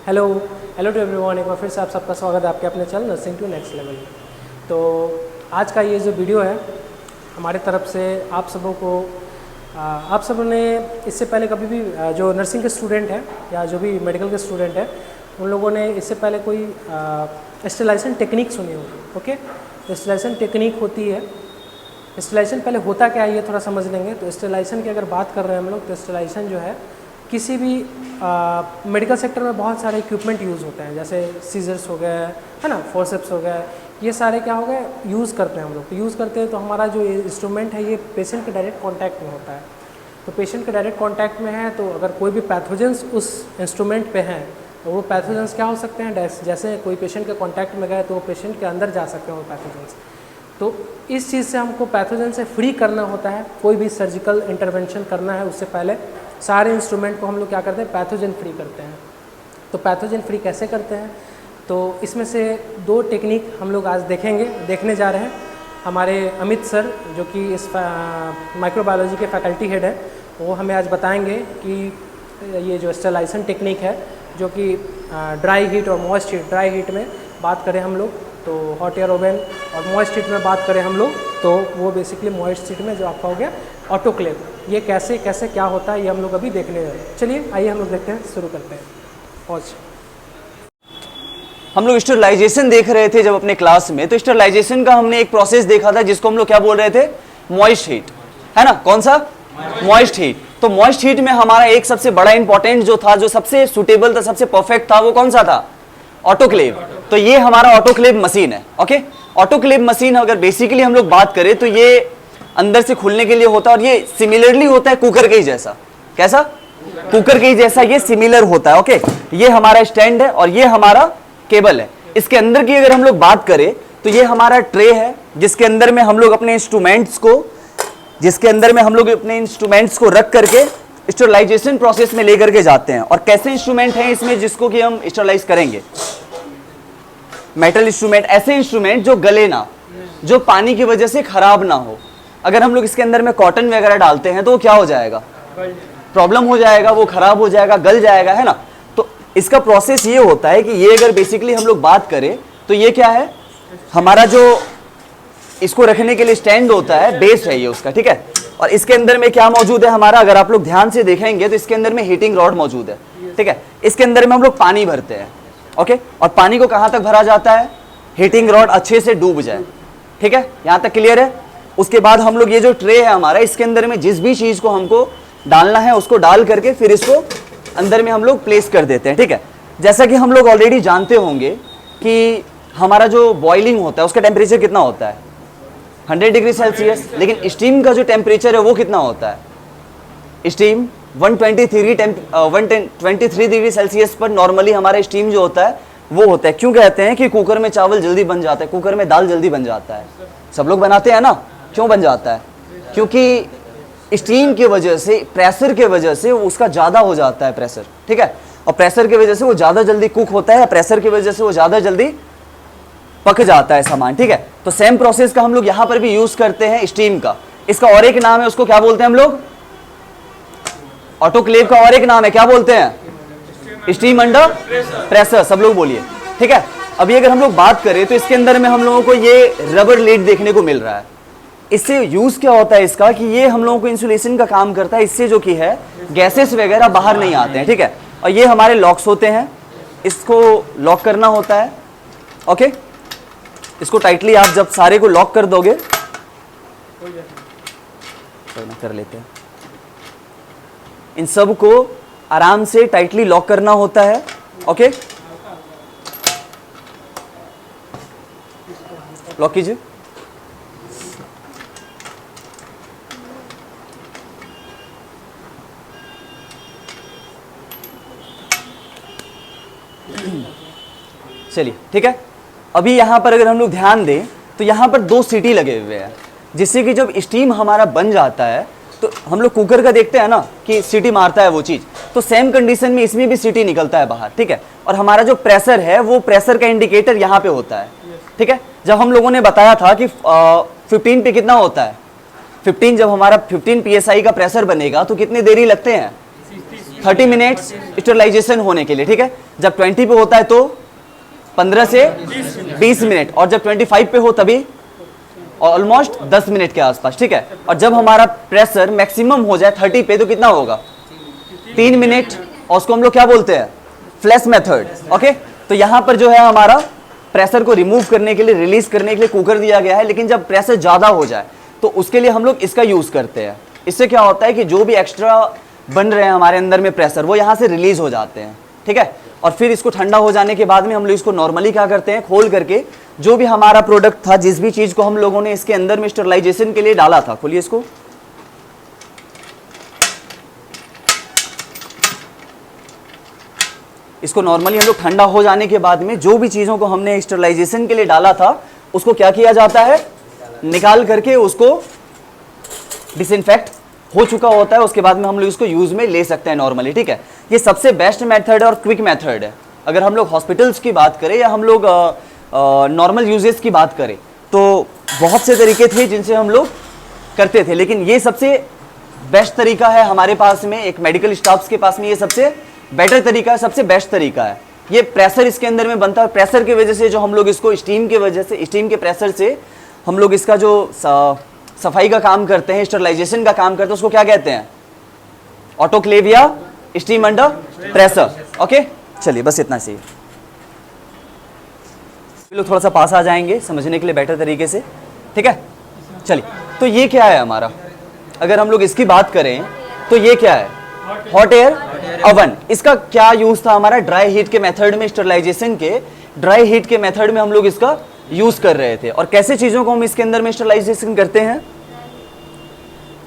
Hello hello to everyone, एक बार फिर से आप सबका स्वागत है आपके अपने channel nursing to next level. तो आज का ये जो वीडियो है हमारी तरफ से आप सबों को आप सबों ने इससे पहले कभी भी जो नर्सिंग के स्टूडेंट हैं या जो भी मेडिकल के स्टूडेंट हैं उन लोगों ने इससे पहले कोई स्टेलाइजेशन टेक्निक सुनी होगी। ओके, स्टेलाइजेशन टेक्निक होती है। स्टेलाइजेशन पहले होता क्या है ये थोड़ा समझ लेंगे। तो स्टेलाइजेशन की अगर बात कर रहे हैं हम लोग, तो स्टेलाइजेशन जो है किसी भी मेडिकल सेक्टर में बहुत सारे इक्विपमेंट यूज़ होते हैं, जैसे सीजर्स हो गए, है ना, फोर्सेप्स हो गए, ये सारे क्या हो गए यूज़ करते हैं हम लोग। तो यूज़ करते हैं तो हमारा जो इंस्ट्रूमेंट है ये पेशेंट के डायरेक्ट कांटेक्ट में होता है। तो पेशेंट के डायरेक्ट कांटेक्ट में है तो अगर कोई भी पैथोजेंस उस इंस्ट्रूमेंट पे हैं तो वो पैथोजेंस क्या हो सकते हैं, जैसे कोई पेशेंट के कांटेक्ट में गए तो वो पेशेंट के अंदर जा सकते हैं वो पैथोजेंस। तो इस चीज़ से हमको पैथोजन से फ्री करना होता है। कोई भी सर्जिकल इंटरवेंशन करना है उससे पहले सारे इंस्ट्रूमेंट को हम लोग क्या करते हैं, पैथोजन फ्री करते हैं। तो पैथोजन फ्री कैसे करते हैं, तो इसमें से दो टेक्निक हम लोग आज देखने जा रहे हैं। हमारे अमित सर जो कि इस माइक्रोबायोलॉजी के फैकल्टी हेड है, वो हमें आज बताएंगे कि ये जो स्टेलाइजेशन टेक्निक है जो कि ड्राई हीट और मॉइस्ट हीट, ड्राई हीट में बात करें हम लोग तो हॉट एयर ओवन, और मॉइस्ट हीट में बात करें हम लोग तो वो बेसिकली मॉइस्ट हीट में जो आपका हो गया ऑटोक्लेव, ये कैसे कैसे क्या होता है ये हम लोग अभी देखने जा रहे हैं। चलिए आइए हम लोग देखते हैं, शुरू करते हैं। पॉज। हम लोग स्टरलाइजेशन देख रहे थे जब अपने क्लास में, तो स्टरलाइजेशन का हमने एक प्रोसेस देखा था जिसको हम लोग क्या बोल रहे थे, मॉइस्ट हीट, है ना। कौन सा? Moist heat. तो मॉइस्ट हीट में हमारा एक सबसे बड़ा इंपॉर्टेंट जो था, जो सबसे सुटेबल था, सबसे परफेक्ट था, वो कौन सा था? ऑटोक्लेव। तो ये हमारा ऑटोक्लेव मशीन है। ओके, ऑटोक्लेव मशीन अगर बेसिकली हम लोग बात करें तो ये अंदर से खुलने के लिए होता है और ये सिमिलरली होता है कुकर के ही जैसा। कैसा? कुकर के ही जैसा ये सिमिलर होता है। ओके, ये हमारा स्टैंड है और ये हमारा केबल है। इसके अंदर की अगर हम लोग बात करें तो ये हमारा ट्रे है जिसके अंदर में हम लोग अपने इंस्ट्रूमेंट्स को रख करके स्टरलाइजेशन प्रोसेस में लेकर के जाते हैं। और कैसे इंस्ट्रूमेंट हैं इसमें जिसको कि हम स्टरलाइज करेंगे? मेटल इंस्ट्रूमेंट, ऐसे इंस्ट्रूमेंट जो गले ना, जो पानी की वजह से खराब ना हो। अगर हम लोग इसके अंदर में कॉटन वगैरह डालते हैं तो वो क्या हो जाएगा, प्रॉब्लम हो जाएगा, वो खराब हो जाएगा, गल जाएगा, है ना। तो इसका प्रोसेस ये होता है कि ये अगर बेसिकली हम लोग बात करें तो ये क्या है, हमारा जो इसको रखने के लिए स्टैंड होता है, बेस है ये उसका, ठीक है। और इसके अंदर में क्या मौजूद है हमारा, अगर आप लोग ध्यान से देखेंगे तो इसके अंदर में हीटिंग रॉड मौजूद है, ठीक है। इसके अंदर में हम लोग पानी भरते हैं। ओके, और पानी को कहां तक भरा जाता है, हीटिंग रॉड अच्छे से डूब जाए, ठीक है। यहां तक क्लियर है। उसके बाद हम लोग ये जो ट्रे है हमारा, इसके अंदर में जिस भी चीज को हमको डालना है उसको डाल करके फिर इसको अंदर में हम लोग प्लेस कर देते हैं, ठीक है। जैसा कि हम लोग ऑलरेडी जानते होंगे कि हमारा जो बॉइलिंग होता है उसका टेम्परेचर कितना होता है, 100 डिग्री सेल्सियस। लेकिन स्टीम का जो टेम्परेचर है वो कितना होता है, स्टीम 123 डिग्री सेल्सियस पर नॉर्मली हमारा स्टीम जो होता है वो होता है। क्यों कहते हैं कि कुकर में चावल जल्दी बन जाता है, कुकर में दाल जल्दी बन जाता है, सब लोग बनाते हैं ना। क्यों बन जाता है? क्योंकि स्टीम की वजह से, प्रेशर के वजह से उसका ज़्यादा हो जाता है प्रेशर, ठीक है। और प्रेशर की वजह से वो ज़्यादा जल्दी कुक होता है, प्रेशर की वजह से वो ज़्यादा जल्दी पक जाता है सामान, ठीक है। तो सेम प्रोसेस का हम लोग यहाँ पर भी यूज़ करते हैं स्टीम का। इसका और एक नाम है, उसको क्या बोलते हैं हम लोग, ऑटोक्लेव का और एक नाम है, क्या बोलते हैं, स्टीम अंडर प्रेशर। सब लोग बोलिए, ठीक है। अभी अगर हम लोग बात करें तो इसके अंदर में हम लोगों को ये रबर लीड देखने को मिल रहा है। इससे यूज क्या होता है इसका, कि ये हम लोगों को इंसुलेशन का काम करता है, इससे जो कि है गैसेस वगैरह बाहर नहीं आते हैं, ठीक है। और ये हमारे लॉक्स होते हैं, इसको लॉक करना होता है। ओके, इसको टाइटली आप जब सारे को लॉक कर दोगे, कर लेते हैं, इन सब को आराम से टाइटली लॉक करना होता है। ओके, लॉक कीजिए। चलिए, ठीक है। अभी यहां पर अगर हम लोग ध्यान दें तो यहां पर 2 सीटी लगे हुए हैं, जिससे कि जब स्टीम हमारा बन जाता है तो हम लोग कुकर का देखते हैं ना कि सीटी मारता है वो चीज, तो सेम कंडीशन में इसमें भी सीटी निकलता है बाहर, ठीक है। और हमारा जो प्रेशर है वो प्रेशर का इंडिकेटर यहाँ पे होता है, ठीक है। जब हम लोगों ने बताया था कि 15 पे कितना होता है, 15, जब हमारा 15 PSI का प्रेशर बनेगा तो कितनी देरी लगते हैं, 30 मिनट्स स्टरलाइजेशन होने के लिए, ठीक है। जब 20 पे होता है तो 15 से 20 मिनट, और जब 25 पे हो तभी ऑलमोस्ट 10 मिनट के आसपास, ठीक है। और जब हमारा प्रेशर मैक्सिमम हो जाए 30 पे तो कितना होगा, 3 मिनट, और उसको हम लोग क्या बोलते हैं, फ्लैश मेथड, ओके। तो यहाँ पर जो है हमारा प्रेशर को रिमूव करने के लिए, रिलीज करने के लिए कुकर दिया गया है, लेकिन जब प्रेशर ज़्यादा हो जाए तो उसके लिए हम लोग इसका यूज़ करते हैं। इससे क्या होता है कि जो भी एक्स्ट्रा बन रहे हैं हमारे अंदर में प्रेशर, वो यहाँ से रिलीज हो जाते हैं, ठीक है। और फिर इसको ठंडा हो जाने के बाद में हम लोग इसको नॉर्मली क्या करते हैं, खोल करके जो भी हमारा प्रोडक्ट था, जिस भी चीज़ को हम लोगों ने इसके अंदर में स्टरलाइजेशन के लिए डाला था, खोलिए इसको, इसको नॉर्मली हम लोग ठंडा हो जाने के बाद में जो भी चीज़ों को हमने स्टरलाइजेशन के लिए डाला था उसको क्या किया जाता है, निकाल करके उसको डिसइंफेक्ट हो चुका होता है, उसके बाद में हम लोग इसको यूज़ में ले सकते हैं नॉर्मली, ठीक है। ये सबसे बेस्ट मेथड है और क्विक मेथड है। अगर हम लोग हॉस्पिटल्स की बात करें या हम लोग नॉर्मल यूजेस की बात करें तो बहुत से तरीके थे जिनसे हम लोग करते थे, लेकिन ये सबसे बेस्ट तरीका है हमारे पास में, एक मेडिकल स्टाफ्स के पास में ये सबसे बेटर तरीका है, सबसे बेस्ट तरीका है। ये प्रेशर इसके अंदर में बनता है, प्रेशर की वजह से जो हम लोग इसको स्टीम के वजह से, स्टीम के प्रेशर से हम लोग इसका जो सफाई का काम करते हैं, स्टरलाइजेशन का काम करते हैं, उसको क्या कहते हैं, ऑटोक्लेव या स्टीम अंडर प्रेशर, ओके। चलिए बस इतना चाहिए, लोग थोड़ा सा पास आ जाएंगे समझने के लिए बेटर तरीके से, ठीक है। चलिए, तो ये क्या है हमारा, अगर हम लोग इसकी बात करें तो ये क्या है, हॉट एयर ओवन। इसका क्या यूज था हमारा, ड्राई हीट के मेथड में, स्टरलाइजेशन के ड्राई हीट के मेथड में हम लोग इसका यूज कर रहे थे। और कैसे चीजों को हम इसके अंदर में स्टरलाइजेशन करते हैं,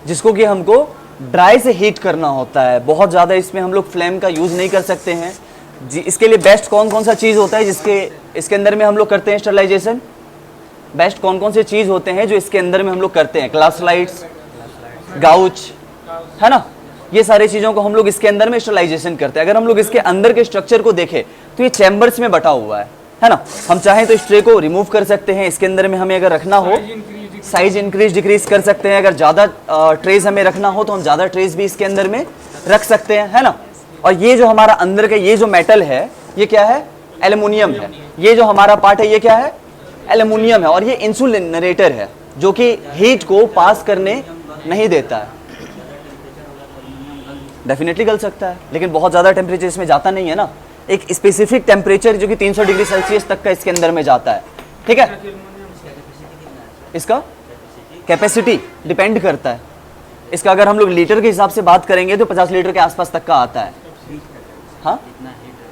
जिसको कि हमको ड्राई से हीट करना होता है, बहुत ज्यादा इसमें हम लोग फ्लेम का यूज नहीं कर सकते हैं जी। इसके लिए बेस्ट कौन कौन सा चीज होता है जिसके इसके अंदर में हम लोग करते हैं स्टरलाइजेशन, बेस्ट कौन कौन से चीज होते हैं जो इसके अंदर में हम लोग करते हैं, ग्लास लाइट्स, गाउच, है ना, ये सारी चीजों को हम लोग इसके अंदर में स्टरलाइजेशन करते हैं। अगर हम लोग इसके अंदर के स्ट्रक्चर को देखें तो ये चैम्बर्स में बटा हुआ है ना। हम चाहें तो इस ट्रे को रिमूव कर सकते हैं, इसके अंदर में हमें अगर रखना हो साइज इंक्रीज डिक्रीज कर सकते हैं। अगर ज़्यादा ट्रेज हमें रखना हो तो हम ज़्यादा ट्रेज भी इसके अंदर में रख सकते हैं, है ना। और ये जो हमारा अंदर का ये जो मेटल है ये क्या है, एल्युमिनियम है। ये जो हमारा पार्ट है ये क्या है, एल्युमिनियम है। और ये इंसुलिनरेटर है जो कि हीट को पास करने नहीं देता है। डेफिनेटली गल सकता है लेकिन बहुत ज़्यादा टेम्परेचर इसमें जाता नहीं है ना, एक स्पेसिफिक टेम्परेचर जो कि 300 डिग्री सेल्सियस तक का इसके अंदर में जाता है, ठीक है। इसका कैपेसिटी डिपेंड करता है, इसका अगर हम लोग लीटर के हिसाब से बात करेंगे तो 50 लीटर के आसपास तक का आता है। हाँ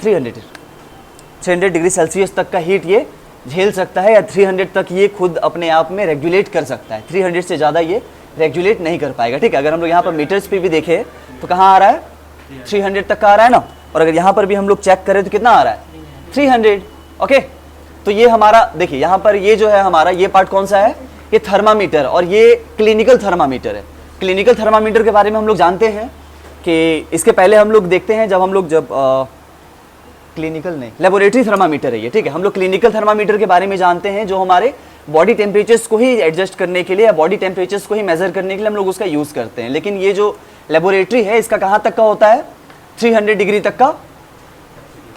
300 डिग्री सेल्सियस तक का हीट ये झेल सकता है, या 300 तक ये खुद अपने आप में रेगुलेट कर सकता है। 300 से ज़्यादा ये रेगुलेट नहीं कर पाएगा, ठीक है। अगर हम लोग यहाँ पर मीटर्स पे भी देखें तो कहाँ आ रहा है, 300 तक का आ रहा है ना। और अगर यहाँ पर भी हम लोग चेक करें तो कितना आ रहा है, 300, ओके। तो ये हमारा देखिए यहाँ पर ये जो है हमारा ये पार्ट कौन सा है, ये थर्मामीटर, और ये क्लिनिकल थर्मामीटर है। क्लिनिकल थर्मामीटर के बारे में हम लोग जानते हैं कि इसके पहले हम लोग देखते हैं जब क्लिनिकल नहीं, लेबोरेटरी थर्मामीटर है ये, ठीक है। हम लोग क्लिनिकल थर्मामीटर के बारे में जानते हैं जो हमारे बॉडी टेम्परेचर्स को ही एडजस्ट करने के लिए या बॉडी टेम्परेचर्स को ही मेजर करने के लिए हम लोग उसका यूज़ करते हैं। लेकिन ये जो लेबोरेटरी है इसका कहाँ तक का होता है, 300 डिग्री तक का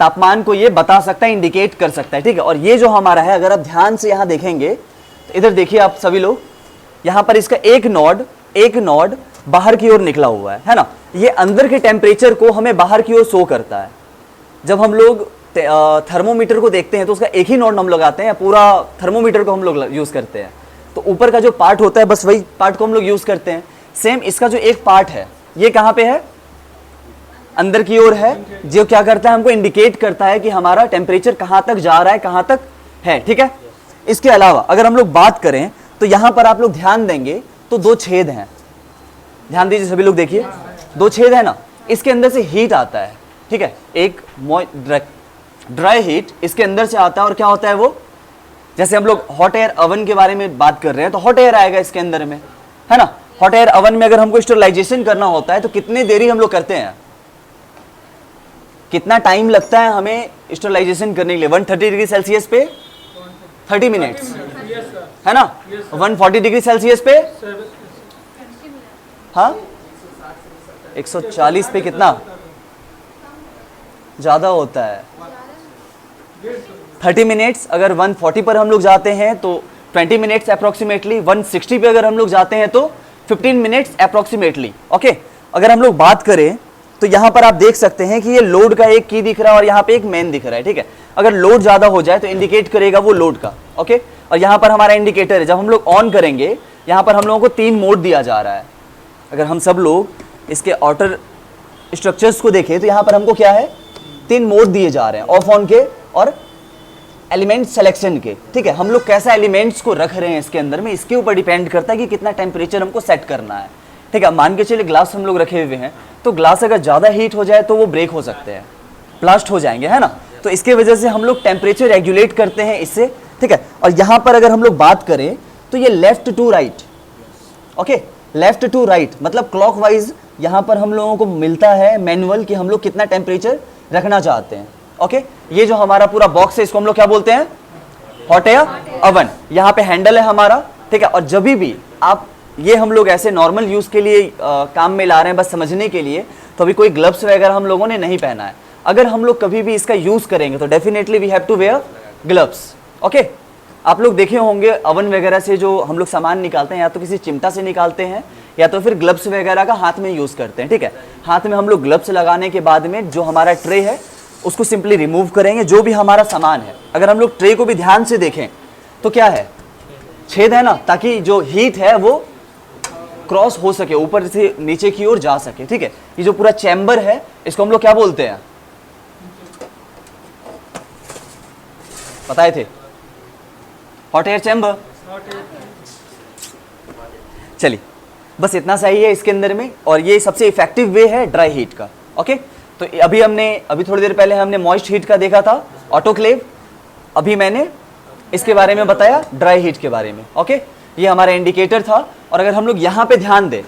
तापमान को ये बता सकता है, इंडिकेट कर सकता है, ठीक है। और ये जो हमारा है, अगर आप ध्यान से यहाँ देखेंगे तो इधर देखिए आप सभी लोग, यहाँ पर इसका एक नॉड बाहर की ओर निकला हुआ है ना। ये अंदर के टेम्परेचर को हमें बाहर की ओर शो करता है। जब हम लोग थर्मोमीटर को देखते हैं तो उसका एक ही नॉड हम लगाते हैं, पूरा थर्मोमीटर को हम लोग यूज़ करते हैं, तो ऊपर का जो पार्ट होता है बस वही पार्ट को हम लोग यूज़ करते हैं। सेम इसका जो एक पार्ट है ये कहाँ पे है, अंदर की ओर है, जो क्या करता है, हमको इंडिकेट करता है कि हमारा टेम्परेचर कहाँ तक जा रहा है, कहाँ तक है, ठीक है। इसके अलावा अगर हम लोग बात करें तो यहाँ पर आप लोग ध्यान देंगे तो 2 छेद हैं, ध्यान दीजिए सभी लोग, देखिए 2 छेद है ना, इसके अंदर से हीट आता है, ठीक है। एक ड्राई हीट इसके अंदर से आता है, और क्या होता है वो, जैसे हम लोग हॉट एयर ओवन के बारे में बात कर रहे हैं तो हॉट एयर आएगा इसके अंदर में, है ना। हॉट एयर ओवन में अगर हमको स्टरलाइजेशन करना होता है तो कितनी देरी हम लोग करते हैं, कितना टाइम लगता है हमें स्टरलाइजेशन करने के लिए, 130 डिग्री सेल्सियस पे 30 मिनट्स, है ना। 140 डिग्री सेल्सियस पे, हाँ 140 पे कितना, ज़्यादा होता है 30 मिनट्स। अगर 140 पर हम लोग जाते हैं तो 20 मिनट्स अप्रॉक्सीमेटली। 160 पे अगर हम लोग जाते हैं तो 15 मिनट्स अप्रॉक्सीमेटली। ओके, अगर हम लोग बात करें तो यहाँ पर आप देख सकते हैं कि ये लोड का एक की दिख रहा है और यहाँ पे एक मेन दिख रहा है। ठीक है, अगर लोड ज़्यादा हो जाए तो इंडिकेट करेगा वो लोड का। ओके, और यहाँ पर हमारा इंडिकेटर है, जब हम लोग ऑन करेंगे यहाँ पर हम लोगों को 3 मोड दिया जा रहा है। अगर हम सब लोग इसके आउटर स्ट्रक्चर्स को देखें तो यहाँ पर हमको क्या है, 3 मोड दिए जा रहे हैं, ऑफ ऑन के और एलिमेंट सिलेक्शन के। ठीक है, हम लोग कैसा एलिमेंट्स को रख रहे हैं इसके अंदर में, इसके ऊपर डिपेंड करता है कि कितना टेम्परेचर हमको सेट करना है। ठीक है, मान के चलिए ग्लास हम लोग रखे हुए हैं तो ग्लास अगर ज़्यादा हीट हो जाए तो वो ब्रेक हो सकते हैं, ब्लास्ट हो जाएंगे, है ना। तो इसके वजह से हम लोग टेम्परेचर रेगुलेट करते हैं इससे। ठीक है, और यहाँ पर अगर हम लोग बात करें तो ये left to right, okay, left to right मतलब क्लॉकवाइज यहाँ पर हम लोगों को मिलता है मैनुअल कि हम लोग कितना टेम्परेचर रखना चाहते हैं। ओके, ये जो हमारा पूरा बॉक्स है इसको हम लोग क्या बोलते हैं, हॉट एयर ओवन। यहाँ पे हैंडल है हमारा। ठीक है, और जब भी आप ये हम लोग ऐसे नॉर्मल यूज़ के लिए काम में ला रहे हैं बस समझने के लिए, तो अभी कोई ग्लव्स वगैरह हम लोगों ने नहीं पहना है। अगर हम लोग कभी भी इसका यूज़ करेंगे तो definitely we have to wear gloves. Okay, आप लोग देखे होंगे अवन वगैरह से जो हम लोग सामान निकालते हैं या तो किसी चिमटा से निकालते हैं या तो फिर ग्लव्स वगैरह का हाथ में यूज़ करते हैं। ठीक है, हाथ में हम लोग ग्लव्स लगाने के बाद में जो हमारा ट्रे है उसको सिंपली रिमूव करेंगे, जो भी हमारा सामान है। अगर हम लोग ट्रे को भी ध्यान से देखें तो क्या है, छेद है ना, ताकि जो हीट है वो क्रॉस हो सके, ऊपर से नीचे की ओर जा सके। ठीक है, ये जो पूरा चैम्बर है इसको हम लोग क्या बोलते हैं, बताए थे, हॉट एयर चैम्बर। चलिए, बस इतना सही है इसके अंदर में, और ये सबसे इफेक्टिव वे है ड्राई हीट का। ओके, तो अभी थोड़ी देर पहले हमने मॉइस्ट हीट का देखा था, ऑटोक्लेव। अभी मैंने इसके बारे में बताया, ड्राई हीट के बारे में। ओके, ये हमारा इंडिकेटर था। और अगर हम लोग यहाँ पे ध्यान दें,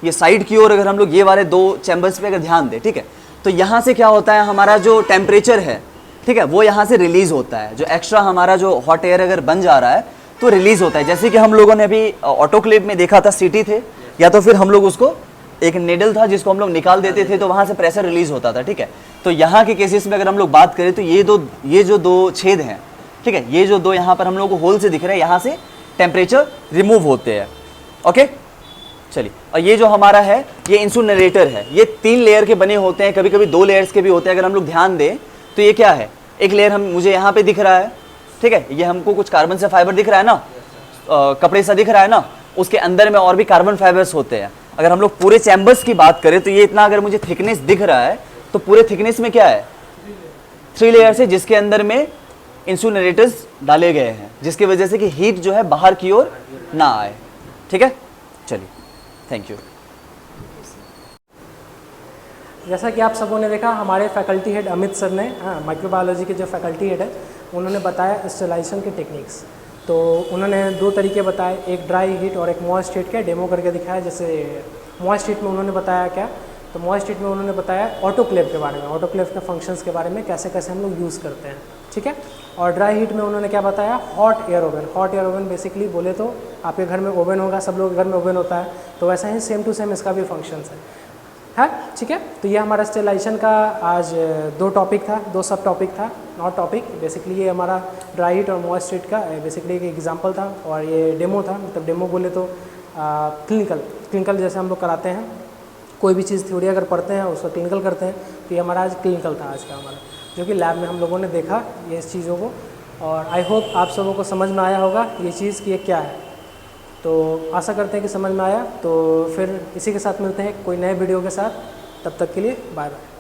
ये साइड की ओर अगर हम लोग ये वाले 2 चैम्बर्स पे अगर ध्यान दें, ठीक है, तो यहाँ से क्या होता है, हमारा जो टेम्परेचर है, ठीक है, वो यहाँ से रिलीज होता है। जो एक्स्ट्रा हमारा जो हॉट एयर अगर बन जा रहा है तो रिलीज होता है। जैसे कि हम लोगों ने अभी ऑटोक्लेव में देखा था, सीटी थे, या तो फिर हम लोग उसको एक निडल था जिसको हम लोग निकाल देते थे तो वहाँ से प्रेशर रिलीज होता था। ठीक है, तो यहाँ के केसेस में अगर हम लोग बात करें तो ये जो 2 छेद हैं, ठीक है, ये जो 2 यहाँ पर हम लोग को होल से दिख रहे हैं, यहाँ से टेम्परेचर रिमूव होते हैं। ओके, चलिए, और ये जो हमारा है ये इंसुलरेटर है। ये 3 लेयर के बने होते हैं, कभी कभी 2 लेयर्स के भी होते हैं। अगर हम लोग ध्यान दें तो ये क्या है, एक लेयर मुझे यहाँ पे दिख रहा है, ठीक है, ये हमको कुछ कार्बन से फाइबर दिख रहा है ना, कपड़े सा दिख रहा है ना, उसके अंदर में और भी कार्बन फाइबर्स होते हैं। अगर हम लोग पूरे चैम्बर्स की बात करें तो ये इतना अगर मुझे थिकनेस दिख रहा है तो पूरे थिकनेस में क्या है, 3 लेयर्स है, जिसके अंदर में इंसुलरेटर्स डाले गए हैं, जिसकी वजह से कि हीट जो है बाहर की ओर ना आए। ठीक है, चलिए, थैंक यू। जैसा कि आप सबों ने देखा, हमारे फैकल्टी हेड अमित सर ने, माइक्रोबायोलॉजी के जो फैकल्टी हेड है, उन्होंने बताया स्टरलाइजेशन के टेक्निक्स। तो उन्होंने 2 तरीके बताए, एक ड्राई हीट और एक मॉइस्ट हीट के डेमो करके दिखाया। जैसे मॉइस्ट हीट में उन्होंने बताया क्या, तो मॉइस्ट हीट में उन्होंने बताया ऑटोक्लेव के बारे में, ऑटोक्लेव के फंक्शंस के बारे में, कैसे कैसे हम लोग यूज़ करते हैं। ठीक है, और ड्राई हीट में उन्होंने क्या बताया, hot air oven. Hot air oven basically बोले तो आपके घर में ओवन होगा, सब लोग घर में ओवन होता है, तो वैसा ही सेम टू सेम इसका भी फंक्शंस है। ठीक है, तो ये हमारा स्टरलाइजेशन का आज 2 टॉपिक था, 2 सब टॉपिक था, नॉट टॉपिक। बेसिकली ये हमारा ड्राई हीट और मॉइस्ट हीट का बेसिकली एक एग्जांपल था, और ये डेमो था। मतलब डेमो बोले तो क्लिनिकल जैसे हम लोग कराते हैं, कोई भी चीज़ थ्योरी अगर पढ़ते हैं उसको क्लिनिकल करते हैं, तो ये हमारा आज क्लिनिकल था आज का हमारा, जो कि लैब में हम लोगों ने देखा ये इस चीज़ों को। और आई होप आप सबों को समझ में आया होगा ये चीज़ कि ये क्या है। तो आशा करते हैं कि समझ में आया। तो फिर इसी के साथ मिलते हैं कोई नए वीडियो के साथ, तब तक के लिए बाय बाय।